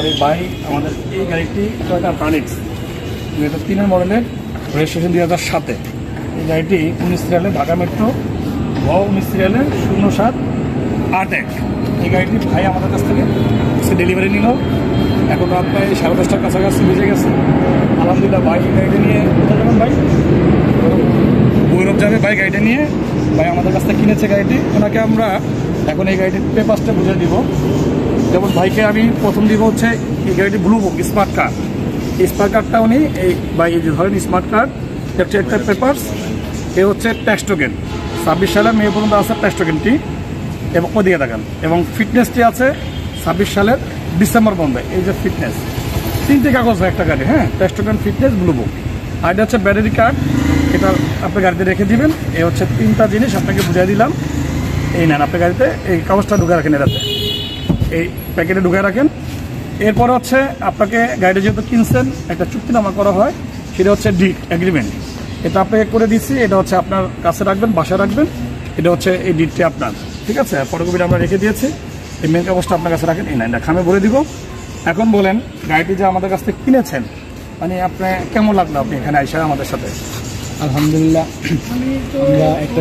আমার এই ভাই আমাদের এই গাড়িটি টয়োটা প্রাণিক্স 2003 মডেলের, রেজিস্ট্রেশন 2007। এই গাড়িটি 19 সিরিয়ালের, ঢাকা মেট্রো 19 সিরিয়ালের 0781। এই গাড়িটি ভাই আমাদের কাছ থেকে ডেলিভারি নিল। এখন রাত প্রায় 10:30টার কাছাকাছি বেজে গেছে। আলহামদুলিল্লাহ ভাই গাড়িটা নিয়ে কোথায় যাবেন ভাই? ভৈরব যাবে ভাই গাড়িটা নিয়ে। ভাই আমাদের কাছ থেকে কিনেছে গাড়িটি। ওনাকে আমরা এখন এই গাড়িটির পেপারসটা বুঝে দিব। যেমন ভাইকে আমি প্রথম দিব হচ্ছে এই গাড়িটি ব্লু বুক স্মার্ট কার্ড। এই স্মার্ট কার্ডটা উনি এই ভাই এই যে ধরেন স্মার্ট কার্ড, একটা পেপারস, এ হচ্ছে ট্যাক্স টোকেন। 26 সালের মে পর্যন্ত আছে ট্যাক্স টোকেনটি, এবং ওদিকে দেখান। এবং ফিটনেসটি আছে 26 সালের ডিসেম্বর পর্যন্ত। এই যে ফিটনেস, 3টে কাগজ হয় একটা গাড়ি, হ্যাঁ, tax token, fitness, blue book. আর এটা হচ্ছে ব্যাটারি কার্ড, এটা আপনার গাড়িতে রেখে দিবেন। এই হচ্ছে 3টা জিনিস আপনাকে বুঝিয়ে দিলাম। এই নেন, আপনার গাড়িতে এই কাগজটা ঢুকে রাখেন, এটাতে এই প্যাকেটে ঢুকে রাখেন। এরপর হচ্ছে আপনাকে গাড়িটা যেহেতু কিনছেন, একটা চুক্তিনামা করা হয়, সেটা হচ্ছে ডিড এগ্রিমেন্ট। এটা আপনাকে করে দিচ্ছি, এটা হচ্ছে আপনার কাছে রাখবেন, বাসায় রাখবেন। এটা হচ্ছে এই ডিডটি আপনার, ঠিক আছে। ফটোকপিটা আমরা রেখে দিয়েছি। এই মেন কাগজটা আপনার কাছে রাখেন। এই না, এটা খামে ভরে দিব। এখন বলেন, গাড়িটি যে আমাদের কাছ থেকে কিনেছেন, মানে আপনার কেমন লাগলো আপনি এখানে আইসা আমাদের সাথে? আলহামদুলিল্লাহ, আমরা একটা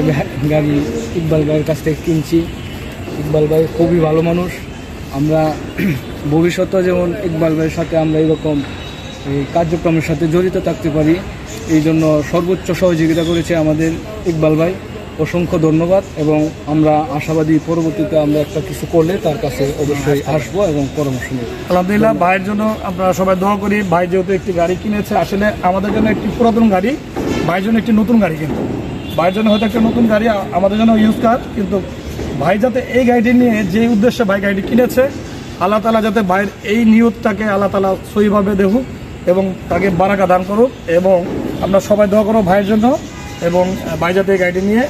গাড়ি ইকবাল ভাইয়ের কাছ থেকে কিনছি। ইকবাল ভাই খুবই ভালো মানুষ। আমরা ভবিষ্যতে যেমন ইকবাল ভাইয়ের সাথে আমরা এরকম এই কার্যক্রমের সাথে জড়িত থাকতে পারি, এই জন্য সর্বোচ্চ সহযোগিতা করেছে আমাদের ইকবাল ভাই। অসংখ্য ধন্যবাদ। এবং আমরা আশাবাদী পরবর্তীতে আমরা একটা কিছু করলে তার কাছে অবশ্যই আসবো এবং পরামর্শ নেব। আলহামদুলিল্লাহ, ভাইয়ের জন্য আমরা সবাই দোয়া করি। ভাই যেহেতু একটি গাড়ি কিনেছে, আসলে আমাদের জন্য একটি পুরাতন গাড়ি, ভাইয়ের জন্য একটি নতুন গাড়ি। কিন্তু ভাইয়ের জন্য হয়তো একটা নতুন গাড়ি, আমাদের জন্য ইউজ কার। কিন্তু ভাই যাতে এই গাড়িটি নিয়ে যে উদ্দেশ্যে ভাই গাড়িটি কিনেছে, আল্লাহ তাআলা যাতে ভাইয়ের এই নিয়তটাকে আল্লাহ তাআলা সহিভাবে দেখুক এবং তাকে বারাকা দান করুক। এবং আমরা সবাই দোয়া করব ভাইয়ের জন্য, এবং ভাই যাতে এই গাড়িটি নিয়ে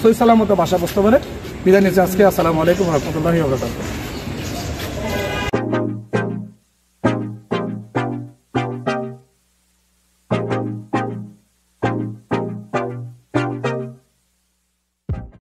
সহি সালামত বাসা বসতে পারে। বিদায় নিচ্ছি আজকে। আসসালামু আলাইকুম ওয়া রাহমাতুল্লাহি ওয়া বারাকাতুহু।